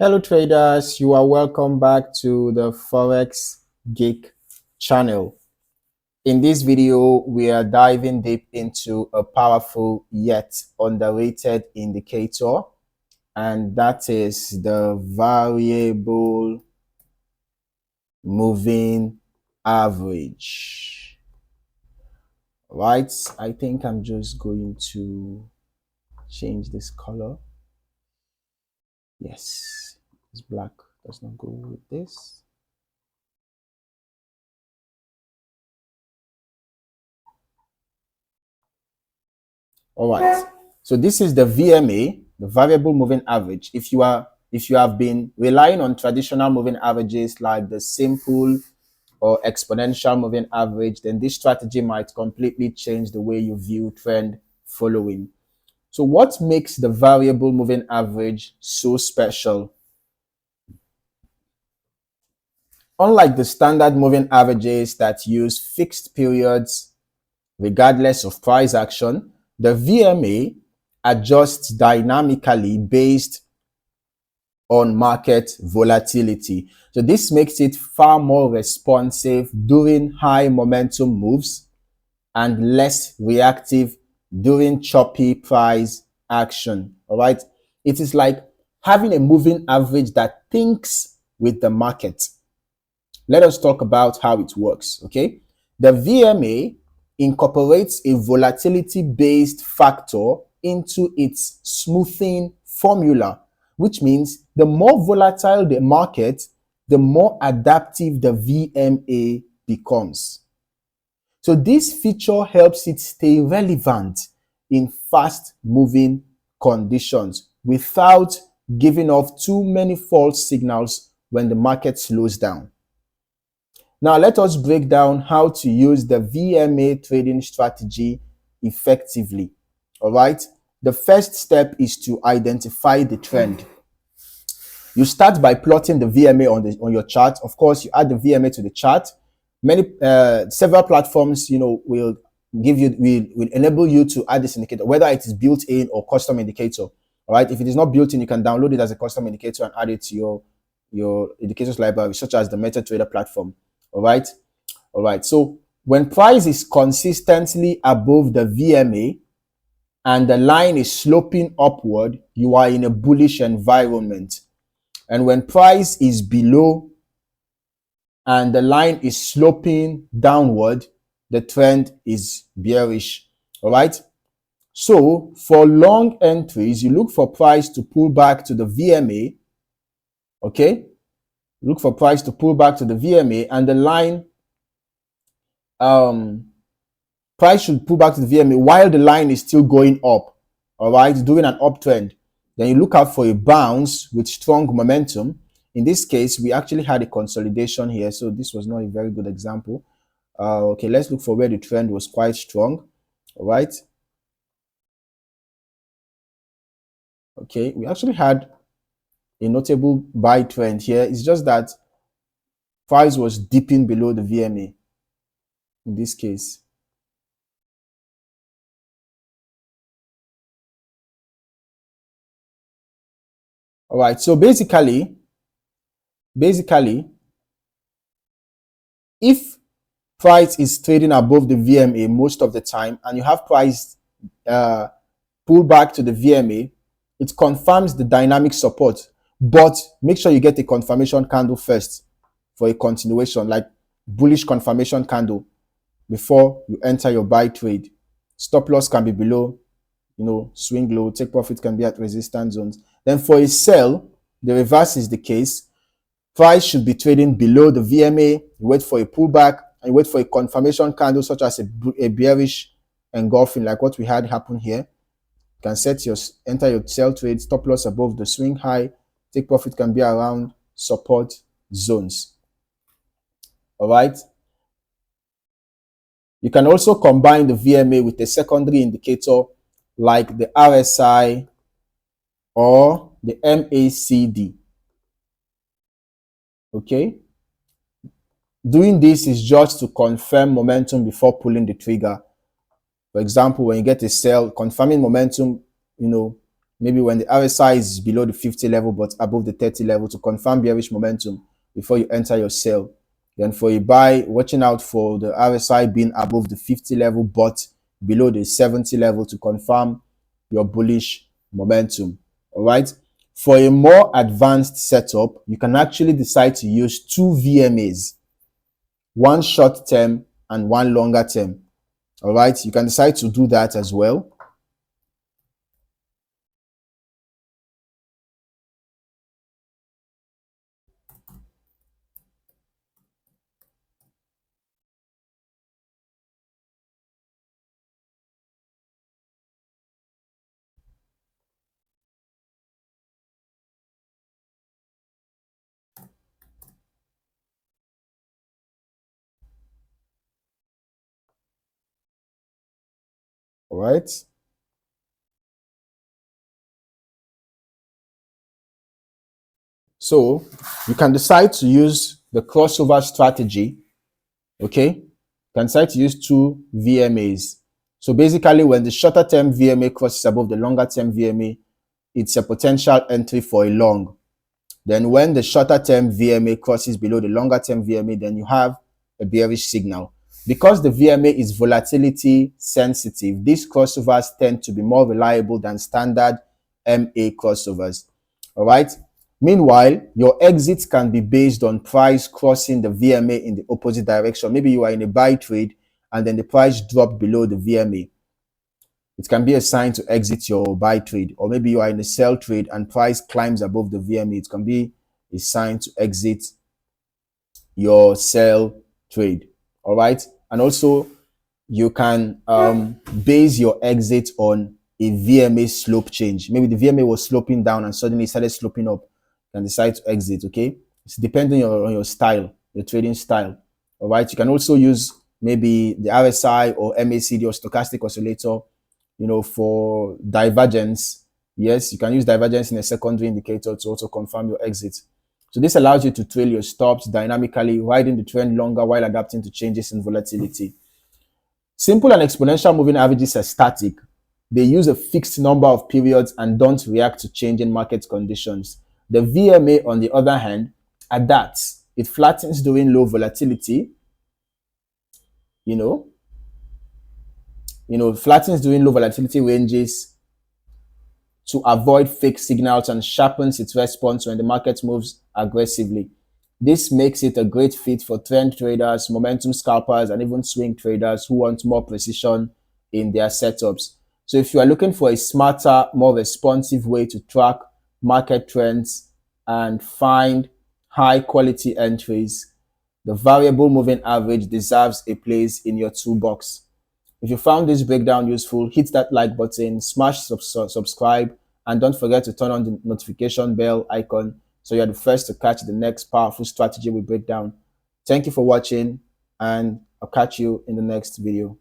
Hello traders, you are welcome back to the Forex Geek channel. In this video, we are diving deep into a powerful yet underrated indicator, and that is the variable moving average. Right, I think I'm just going to change this color. Yes, this black does not go with this. All right. So this is the VMA, the variable moving average. If you have been relying on traditional moving averages like the simple or exponential moving average, then this strategy might completely change the way you view trend following. So what makes the variable moving average so special? Unlike the standard moving averages that use fixed periods regardless of price action, the VMA adjusts dynamically based on market volatility. So this makes it far more responsive during high momentum moves and less reactive during choppy price action. All right. It is like having a moving average that thinks with the market. Let us talk about how it works. Okay. The VMA incorporates a volatility based factor into its smoothing formula, which means the more volatile the market, the more adaptive the VMA becomes. So this feature helps it stay relevant in fast moving conditions without giving off too many false signals when the market slows down. Now let us break down how to use the VMA trading strategy effectively. All right. The first step is to identify the trend. You start by plotting the VMA on your chart. Of course, you add the VMA to the chart. Several platforms, will enable you to add this indicator, whether it is built in or custom indicator. All right. If it is not built in, you can download it as a custom indicator and add it to your indicators library, such as the MetaTrader platform. All right. All right. So when price is consistently above the VMA and the line is sloping upward, you are in a bullish environment. And when price is below and the line is sloping downward, the trend is bearish. All right. So for long entries, you look for price to pull back to the VMA. Okay. Look for price to pull back to the VMA and the line, price should pull back to the VMA while the line is still going up. All right. Doing an uptrend. Then you look out for a bounce with strong momentum. In this case, we actually had a consolidation here, so this was not a very good example. Okay, let's look for where the trend was quite strong. All right. Okay, we actually had a notable buy trend here. It's just that price was dipping below the VMA in this case. All right, so basically, if price is trading above the VMA most of the time and you have price pull back to the VMA, it confirms the dynamic support, but make sure you get a confirmation candle first for a continuation, like bullish confirmation candle, before you enter your buy trade. Stop loss can be below, swing low, take profit can be at resistance zones. Then for a sell, the reverse is the case. Price should be trading below the VMA. You wait for a pullback and you wait for a confirmation candle, such as a bearish engulfing, like what we had happen here. You can enter your sell trade, stop loss above the swing high, take profit can be around support zones. All right. You can also combine the VMA with a secondary indicator like the RSI or the MACD. Okay. Doing this is just to confirm momentum before pulling the trigger. For example, when you get a sell, confirming momentum, maybe when the RSI is below the 50 level but above the 30 level to confirm bearish momentum before you enter your sell. Then for a buy, watching out for the RSI being above the 50 level but below the 70 level to confirm your bullish momentum. All right. For a more advanced setup, you can actually decide to use two VMAs, one short term and one longer term. All right. You can decide to do that as well. All right. So you can decide to use the crossover strategy. Okay. You can decide to use two VMAs. So basically, when the shorter term VMA crosses above the longer term VMA, it's a potential entry for a long. Then when the shorter term VMA crosses below the longer term VMA, then you have a bearish signal. Because the VMA is volatility sensitive, these crossovers tend to be more reliable than standard MA crossovers. All right. Meanwhile, your exit can be based on price crossing the VMA in the opposite direction. Maybe you are in a buy trade and then the price dropped below the VMA. It can be a sign to exit your buy trade, or maybe you are in a sell trade and price climbs above the VMA. It can be a sign to exit your sell trade. All right. And also, you can base your exit on a VMA slope change. Maybe the VMA was sloping down and suddenly started sloping up. You can decide to exit. Okay. It's depending on your style, your trading style. All right. You can also use maybe the RSI or MACD or stochastic oscillator, for divergence. Yes, you can use divergence in a secondary indicator to also confirm your exit. So this allows you to trail your stops dynamically, riding the trend longer while adapting to changes in volatility. Simple and exponential moving averages are static. They use a fixed number of periods and don't react to changing market conditions. The VMA, on the other hand, adapts. It flattens during low volatility, flattens during low volatility ranges to avoid fake signals and sharpens its response when the market moves aggressively. This makes it a great fit for trend traders, momentum scalpers, and even swing traders who want more precision in their setups. So if you are looking for a smarter, more responsive way to track market trends and find high quality entries, the variable moving average deserves a place in your toolbox. If you found this breakdown useful, hit that like button, smash subscribe, and don't forget to turn on the notification bell icon so you're the first to catch the next powerful strategy we break down. Thank you for watching, and I'll catch you in the next video.